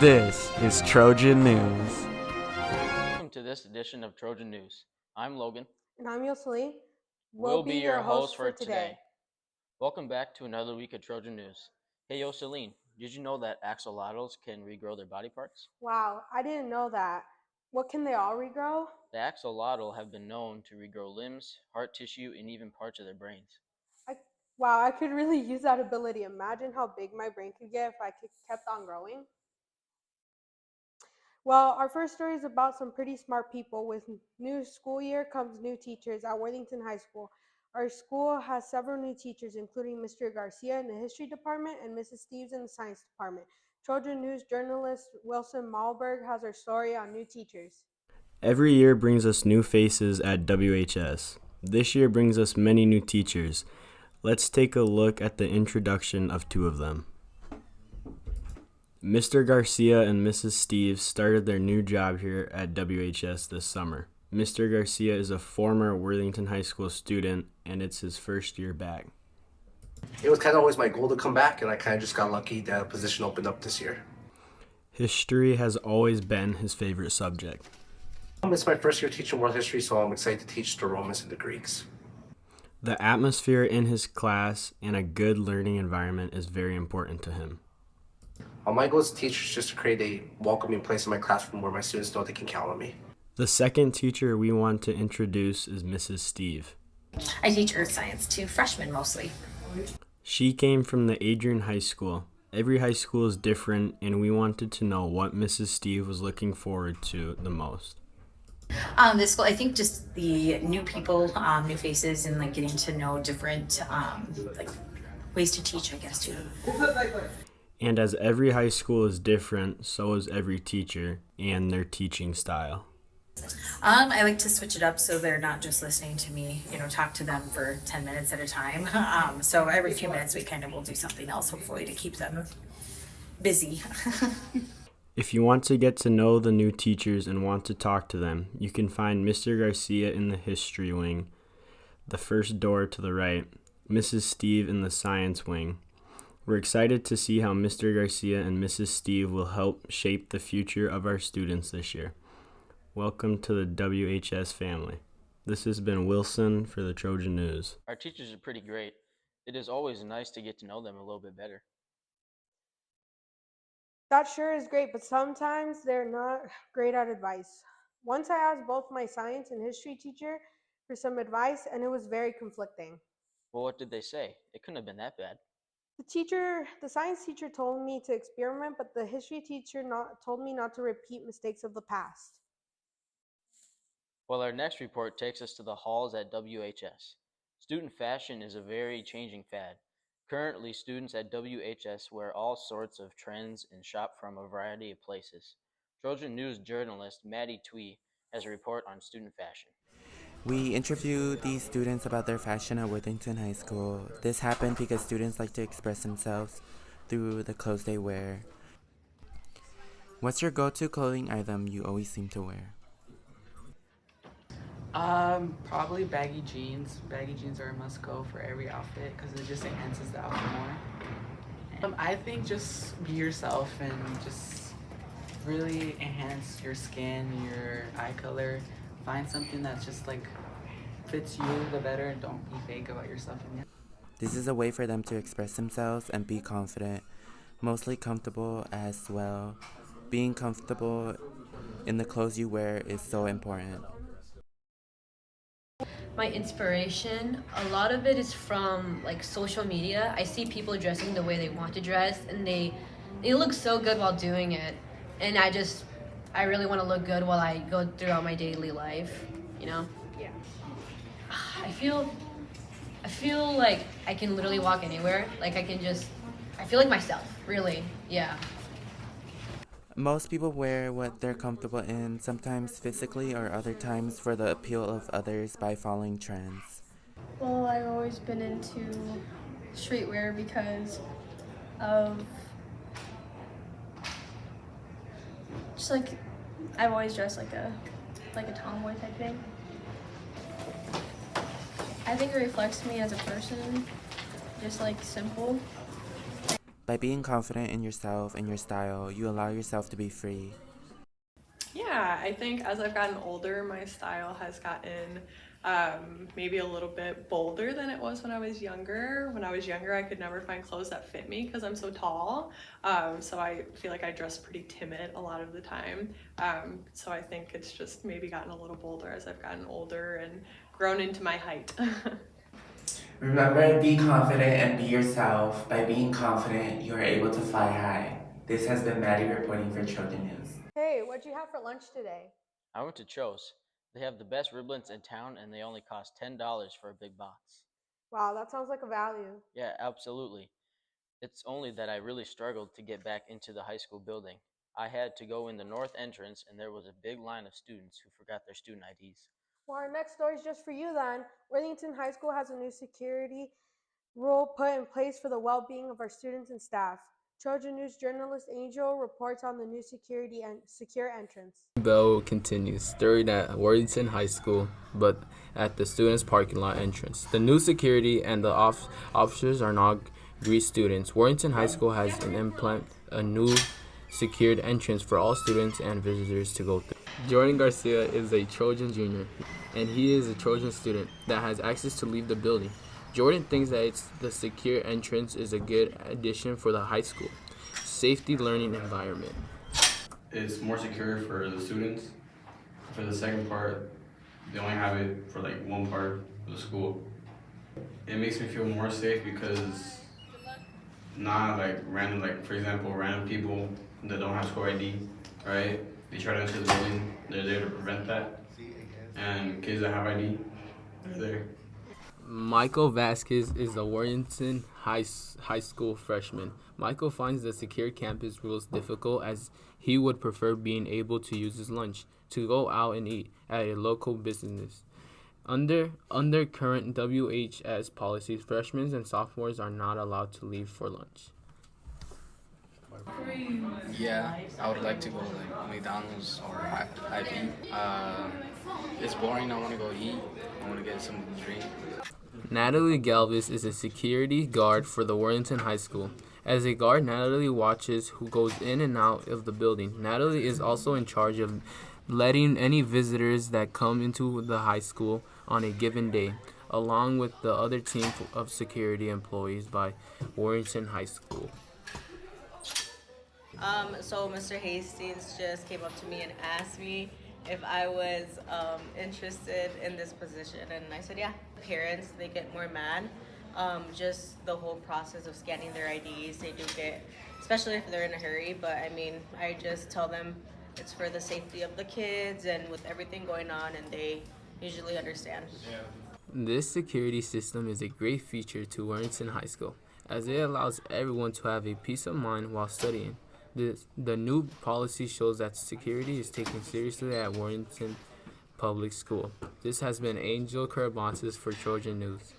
This is Trojan News. Welcome to this edition of Trojan News. I'm Logan. And I'm Yoselin. We'll be your host for today. Welcome back to another week of Trojan News. Hey Yoselin, did you know that axolotls can regrow their body parts? Wow, I didn't know that. What can they all regrow? The axolotl have been known to regrow limbs, heart tissue, and even parts of their brains. Wow, I could really use that ability. Imagine how big my brain could get if I kept on growing. Well, our first story is about some pretty smart people. With new school year comes new teachers at Worthington High School. Our school has several new teachers, including Mr. Garcia in the history department and Mrs. Steves in the science department. Trojan News journalist Wilson Malberg has our story on new teachers. Every year brings us new faces at WHS. This year brings us many new teachers. Let's take a look at the introduction of two of them. Mr. Garcia and Mrs. Steves started their new job here at WHS this summer. Mr. Garcia is a former Worthington High School student, and it's his first year back. It was kind of always my goal to come back, and I kind of just got lucky that a position opened up this year. History has always been his favorite subject. It's my first year teaching world history, so I'm excited to teach the Romans and the Greeks. The atmosphere in his class and a good learning environment is very important to him. My goal as a teacher is just to create a welcoming place in my classroom where my students know they can count on me. The second teacher we want to introduce is Mrs. Steve. I teach earth science to freshmen mostly. She came from the Adrian High School. Every high school is different, and we wanted to know what Mrs. Steve was looking forward to the most. This school, I think just the new people, new faces, and like getting to know different like ways to teach, I guess, too. And as every high school is different, so is every teacher and their teaching style. I like to switch it up so they're not just listening to me, talk to them for 10 minutes at a time. So every few minutes we kind of will do something else, hopefully, to keep them busy. If you want to get to know the new teachers and want to talk to them, you can find Mr. Garcia in the history wing, the first door to the right, Mrs. Steve in the science wing. We're excited to see how Mr. Garcia and Mrs. Steve will help shape the future of our students this year. Welcome to the WHS family. This has been Wilson for the Trojan News. Our teachers are pretty great. It is always nice to get to know them a little bit better. That sure is great, but sometimes they're not great at advice. Once I asked both my science and history teacher for some advice, and it was very conflicting. Well, what did they say? It couldn't have been that bad. The science teacher told me to experiment, but the history teacher told me not to repeat mistakes of the past. Well, our next report takes us to the halls at WHS. Student fashion is a very changing fad. Currently, students at WHS wear all sorts of trends and shop from a variety of places. Trojan News journalist Maddie Twee has a report on student fashion. We interviewed these students about their fashion at Worthington High School. This happened because students like to express themselves through the clothes they wear. What's your go-to clothing item you always seem to wear? Probably baggy jeans. Baggy jeans are a must-go for every outfit because it just enhances the outfit more. I think just be yourself and just really enhance your skin, your eye color. Find something that just like fits you the better and don't be fake about yourself. This is a way for them to express themselves and be confident, mostly comfortable as well. Being comfortable in the clothes you wear is so important. My inspiration, a lot of it is from like social media. I see people dressing the way they want to dress and they look so good while doing it. And I really want to look good while I go throughout my daily life, Yeah. I feel like I can literally walk anywhere. Like I feel like myself, really. Yeah. Most people wear what they're comfortable in, sometimes physically or other times for the appeal of others by following trends. Well, I've always been into streetwear because of just like I've always dressed like a tomboy type thing. I think it reflects me as a person, just like simple. By being confident in yourself and your style, you allow yourself to be free. Yeah, I think as I've gotten older, my style has gotten maybe a little bit bolder than it was when I was younger. When I was younger, I could never find clothes that fit me because I'm so tall. So I feel like I dress pretty timid a lot of the time. So I think it's just maybe gotten a little bolder as I've gotten older and grown into my height. Remember, be confident and be yourself. By being confident, you are able to fly high. This has been Maddie reporting for Trojan News. Hey, what'd you have for lunch today? I went to Cho's. They have the best riblets in town and they only cost $10 for a big box. Wow, that sounds like a value. Yeah, absolutely. It's only that I really struggled to get back into the high school building. I had to go in the north entrance and there was a big line of students who forgot their student IDs. Well, our next story is just for you then. Worthington High School has a new security rule put in place for the well-being of our students and staff. Trojan News journalist Angel reports on the new security and secure entrance. Bell continues, stirring at Worthington High School, but at the students' parking lot entrance. The new security and the officers are not greet students. Worthington High School has implemented a new secured entrance for all students and visitors to go through. Jordan Garcia is a Trojan junior, and he is a Trojan student that has access to leave the building. Jordan thinks that the secure entrance is a good addition for the high school safety learning environment. It's more secure for the students. For the second part, they only have it for like one part of the school. It makes me feel more safe because not like random, like for example, random people that don't have school ID, right? They try to enter the building, they're there to prevent that. And kids that have ID, they're there. Michael Vasquez is a Worthington High School freshman. Michael finds the secure campus rules difficult as he would prefer being able to use his lunch to go out and eat at a local business. Under current WHS policies, freshmen and sophomores are not allowed to leave for lunch. Yeah, I would like to go like McDonald's or IV. It's boring. I want to go eat. I want to get some drink. Natalie Galvis is a security guard for the Worthington High School. As a guard, Natalie watches who goes in and out of the building. Natalie is also in charge of letting any visitors that come into the high school on a given day, along with the other team of security employees by Worthington High School. So Mr. Hastings just came up to me and asked me if I was interested in this position, and I said yeah. Parents, they get more mad. Just the whole process of scanning their IDs, they do get, especially if they're in a hurry, but I mean, I just tell them it's for the safety of the kids and with everything going on, and they usually understand. This security system is a great feature to Worthington High School, as it allows everyone to have a peace of mind while studying. The new policy shows that security is taken seriously at Worthington Public School. This has been Angel Carabantes for Trojan News.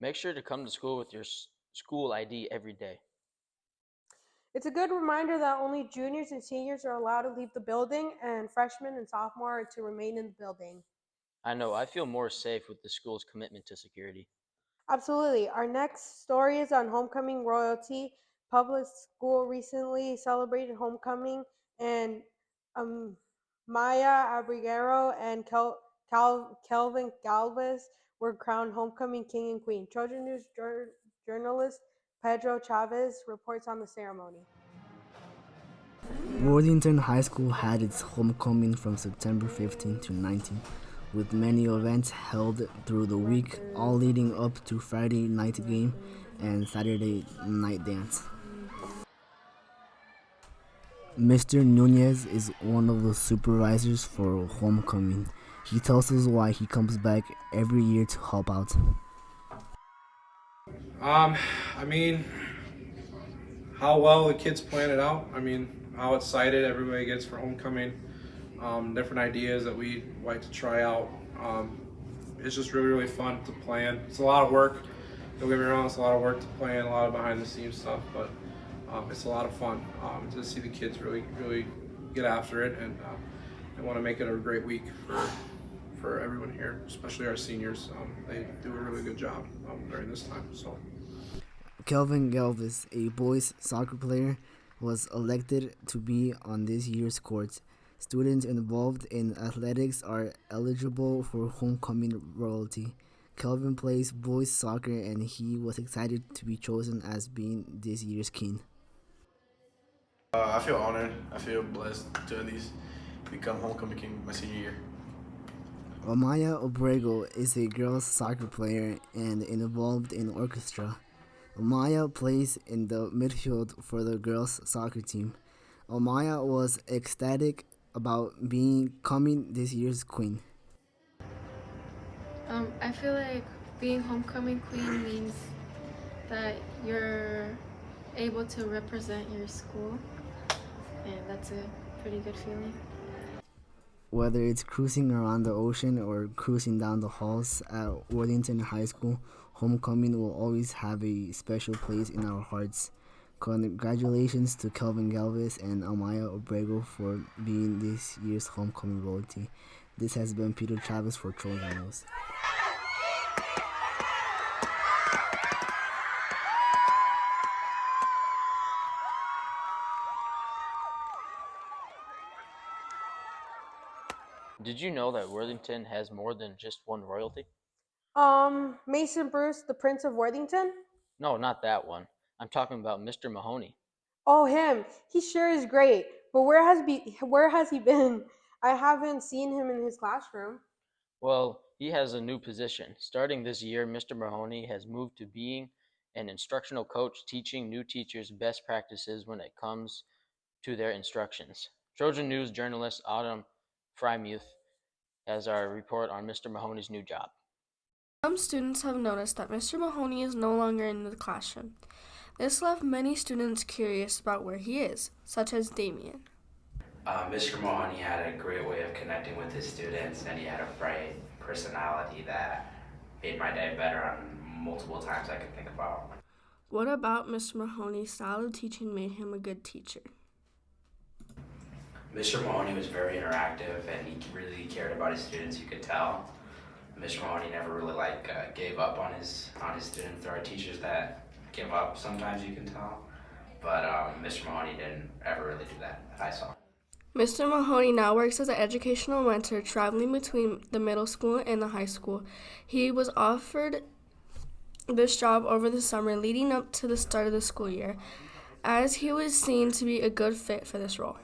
Make sure to come to school with your school ID every day. It's a good reminder that only juniors and seniors are allowed to leave the building, and freshmen and sophomores are to remain in the building. I know, I feel more safe with the school's commitment to security. Absolutely. Our next story is on homecoming royalty. Public school recently celebrated homecoming, and Maya Abriguero and Kelvin Galvez were crowned homecoming king and queen. Trojan News journalist Pedro Chavez reports on the ceremony. Worthington High School had its homecoming from September 15 to 19, with many events held through the week, all leading up to Friday night game and Saturday night dance. Mr. Nunez is one of the supervisors for homecoming. He tells us why he comes back every year to help out. I mean, how well the kids plan it out. I mean, how excited everybody gets for homecoming. Different ideas that we like to try out. It's just really, really fun to plan. It's a lot of work. Don't get me wrong, it's a lot of work to plan, a lot of behind the scenes stuff, but it's a lot of fun to see the kids really, really get after it, and I want to make it a great week for everyone here, especially our seniors. They do a really good job during this time. So. Kelvin Galvis, a boys soccer player, was elected to be on this year's court. Students involved in athletics are eligible for homecoming royalty. Kelvin plays boys soccer and he was excited to be chosen as being this year's king. I feel honored. I feel blessed to at least become homecoming king my senior year. Amaya Obrego is a girls soccer player and involved in orchestra. Amaya plays in the midfield for the girls soccer team. Amaya was ecstatic about becoming this year's queen. I feel like being homecoming queen means that you're able to represent your school, and that's a pretty good feeling. Whether it's cruising around the ocean or cruising down the halls at Worthington High School, homecoming will always have a special place in our hearts. Congratulations to Kelvin Galvis and Amaya Obrego for being this year's homecoming royalty. This has been Peter Chavez for Trojan News. Did you know that Worthington has more than just one royalty? Mason Bruce, the Prince of Worthington? No, not that one. I'm talking about Mr. Mahoney. Oh, him. He sure is great. But where has he been? I haven't seen him in his classroom. Well, he has a new position. Starting this year, Mr. Mahoney has moved to being an instructional coach, teaching new teachers best practices when it comes to their instructions. Trojan News journalist Autumn Frymuth has our report on Mr. Mahoney's new job. Some students have noticed that Mr. Mahoney is no longer in the classroom. This left many students curious about where he is, such as Damien. Mr. Mahoney had a great way of connecting with his students, and he had a bright personality that made my day better on multiple times I could think about. What about Mr. Mahoney's style of teaching made him a good teacher? Mr. Mahoney was very interactive, and he really cared about his students, you could tell. Mr. Mahoney never really gave up on his students. There are teachers that give up sometimes, you can tell, but Mr. Mahoney didn't ever really do that I saw. Mr. Mahoney now works as an educational mentor, traveling between the middle school and the high school. He was offered this job over the summer leading up to the start of the school year, as he was seen to be a good fit for this role.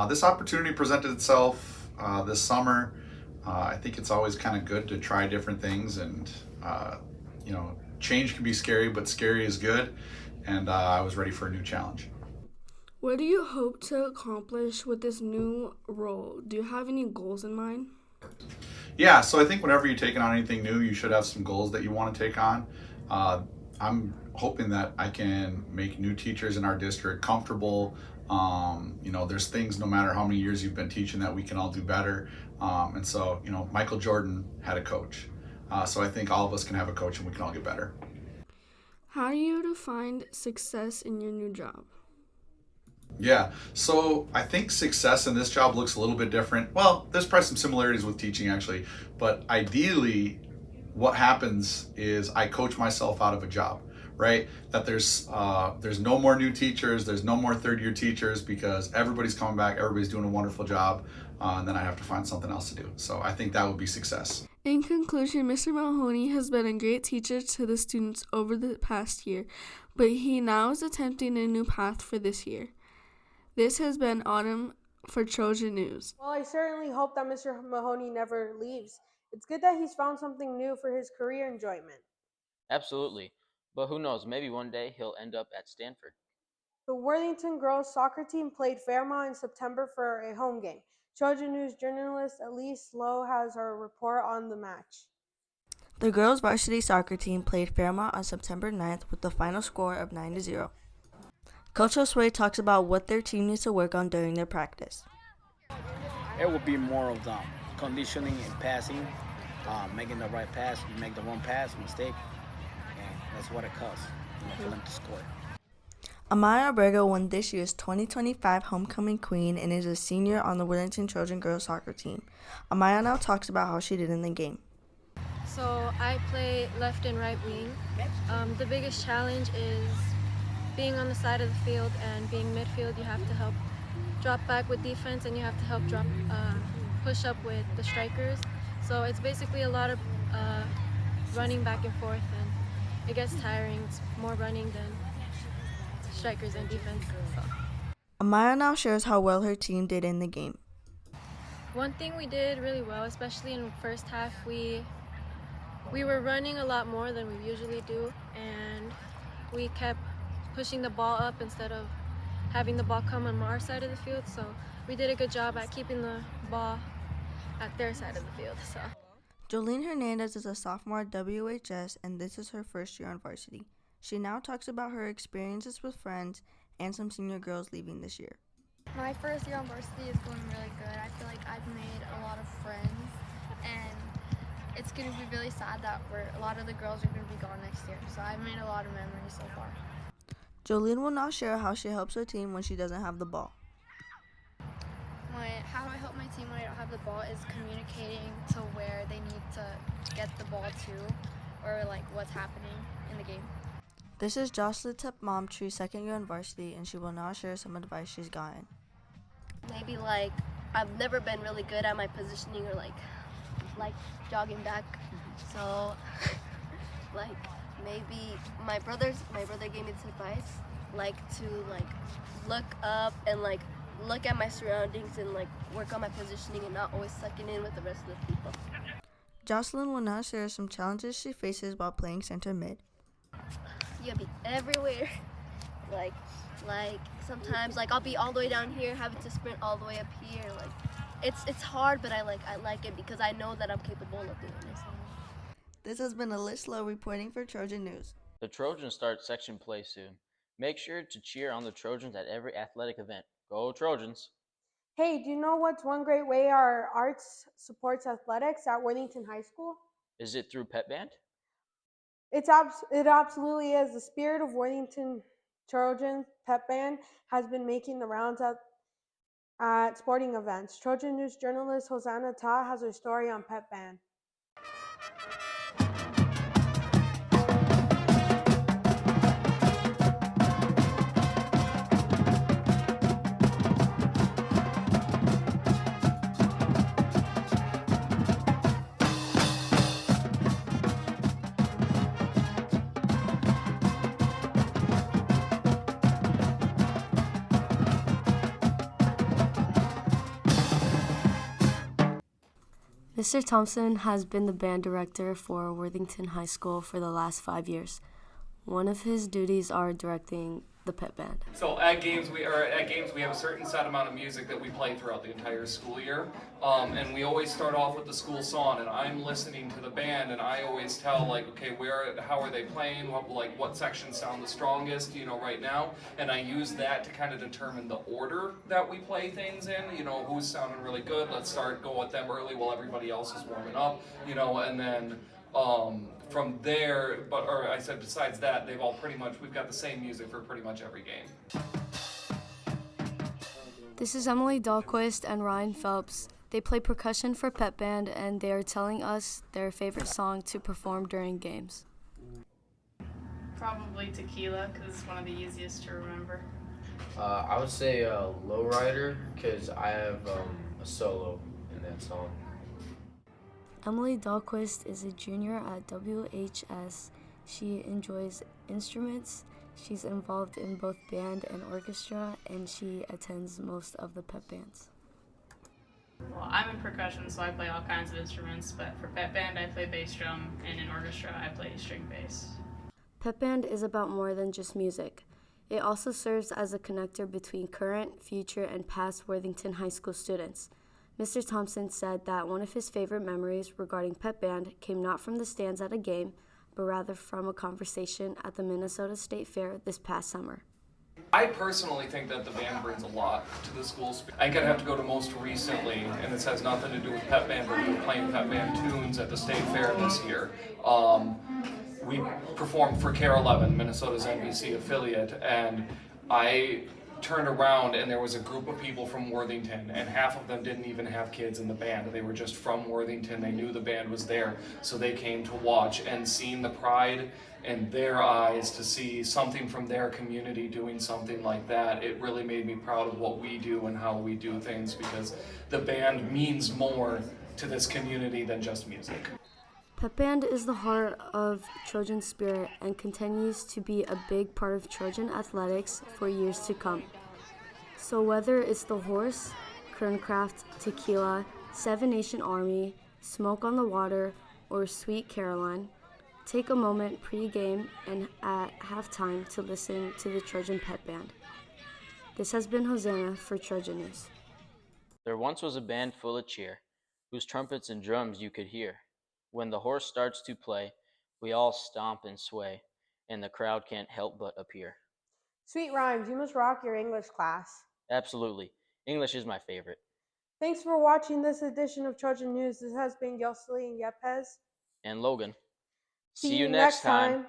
This opportunity presented itself this summer. I think it's always kind of good to try different things, and change can be scary, but scary is good, and I was ready for a new challenge. What do you hope to accomplish with this new role? Do you have any goals in mind? Yeah, so I think whenever you're taking on anything new, you should have some goals that you want to take on. I'm hoping that I can make new teachers in our district comfortable. There's things, no matter how many years you've been teaching, that we can all do better. And so, Michael Jordan had a coach. So I think all of us can have a coach and we can all get better. How do you define success in your new job? Yeah, so I think success in this job looks a little bit different. Well, there's probably some similarities with teaching actually, but ideally what happens is I coach myself out of a job, right? That there's no more new teachers, there's no more third-year teachers, because everybody's coming back, everybody's doing a wonderful job, and then I have to find something else to do. So I think that would be success. In conclusion, Mr. Mahoney has been a great teacher to the students over the past year, but he now is attempting a new path for this year. This has been Autumn for Trojan News. Well, I certainly hope that Mr. Mahoney never leaves. It's good that he's found something new for his career enjoyment. Absolutely. But who knows, maybe one day he'll end up at Stanford. The Worthington girls soccer team played Fairmont in September for a home game. Trojan News journalist Elise Lowe has our report on the match. The girls varsity soccer team played Fairmont on September 9th with the final score of 9-0. Coach Josue talks about what their team needs to work on during their practice. It will be more of the conditioning and passing, making the right pass. You make the wrong pass, mistake, and that's what it costs for them to score. Amaya Obrego won this year's 2025 Homecoming Queen and is a senior on the Worthington Trojan girls soccer team. Amaya now talks about how she did in the game. So I play left and right wing. The biggest challenge is being on the side of the field and being midfield. You have to help drop back with defense and you have to help push up with the strikers. So it's basically a lot of running back and forth, and it gets tiring. It's more running than strikers and defense. So. Amaya now shares how well her team did in the game. One thing we did really well, especially in the first half, we were running a lot more than we usually do, and we kept pushing the ball up instead of having the ball come on our side of the field. So we did a good job at keeping the ball at their side of the field. So. Jolene Hernandez is a sophomore at WHS, and this is her first year on varsity. She now talks about her experiences with friends and some senior girls leaving this year. My first year on varsity is going really good. I feel like I've made a lot of friends, and it's going to be really sad that a lot of the girls are going to be gone next year. So I've made a lot of memories so far. Jolene will now share how she helps her team when she doesn't have the ball. How do I help my team when I don't have the ball is communicating to where they need to get the ball to, or like what's happening in the game. This is Jocelyn Momtree's second year on varsity, and she will now share some advice she's gotten. Maybe like I've never been really good at my positioning or like jogging back. So like maybe my brother gave me this advice, like to like look up and like look at my surroundings and like work on my positioning and not always sucking in with the rest of the people. Jocelyn will now share some challenges she faces while playing center mid. You gotta be everywhere. Like sometimes like I'll be all the way down here having to sprint all the way up here. Like it's hard, but I like it because I know that I'm capable of doing this. This has been Alyssa reporting for Trojan News. The Trojans start section play soon. Make sure to cheer on the Trojans at every athletic event. Go Trojans! Hey, do you know what's one great way our arts supports athletics at Worthington High School? Is it through Pep Band? It absolutely is. The Spirit of Worthington Trojans Pep Band has been making the rounds at sporting events. Trojan News journalist Hosanna Ta has her story on Pep Band. Mr. Thompson has been the band director for Worthington High School for the last 5 years. One of his duties are directing the pep band. So at games we have a certain set amount of music that we play throughout the entire school year, and we always start off with the school song. And I'm listening to the band, and I always tell like, okay, how are they playing? What sections sound the strongest? Right now, and I use that to kind of determine the order that we play things in. Who's sounding really good. Let's go with them early while everybody else is warming up. And then. From there, besides that, we've got the same music for pretty much every game. This is Emily Dahlquist and Ryan Phelps. They play percussion for Pep Band, and they are telling us their favorite song to perform during games. Probably Tequila, because it's one of the easiest to remember. I would say Lowrider, because I have a solo in that song. Emily Dahlquist is a junior at WHS. She enjoys instruments. She's involved in both band and orchestra, and she attends most of the pep bands. Well, I'm in percussion, so I play all kinds of instruments, but for pep band, I play bass drum, and in orchestra, I play string bass. Pep band is about more than just music. It also serves as a connector between current, future, and past Worthington High School students. Mr. Thompson said that one of his favorite memories regarding Pep Band came not from the stands at a game, but rather from a conversation at the Minnesota State Fair this past summer. I personally think that the band brings a lot to the school. I think I'd have to go to most recently, and this has nothing to do with Pep Band, but we were playing Pep Band tunes at the State Fair this year. We performed for KARE 11, Minnesota's NBC affiliate, and I turned around and there was a group of people from Worthington, and half of them didn't even have kids in the band. They were just from Worthington. They knew the band was there, so they came to watch, and seeing the pride in their eyes to see something from their community doing something like that, it really made me proud of what we do and how we do things, because the band means more to this community than just music. Pep Band is the heart of Trojan spirit and continues to be a big part of Trojan athletics for years to come. So whether it's the horse, Kerncraft, tequila, Seven Nation Army, Smoke on the Water, or Sweet Caroline, take a moment pre-game and at halftime to listen to the Trojan Pep Band. This has been Hosanna for Trojan News. There once was a band full of cheer, whose trumpets and drums you could hear. When the horse starts to play, we all stomp and sway, and the crowd can't help but appear. Sweet rhymes, you must rock your English class. Absolutely. English is my favorite. Thanks for watching this edition of Trojan News. This has been Yoseli and Yepes. And Logan. See you next time.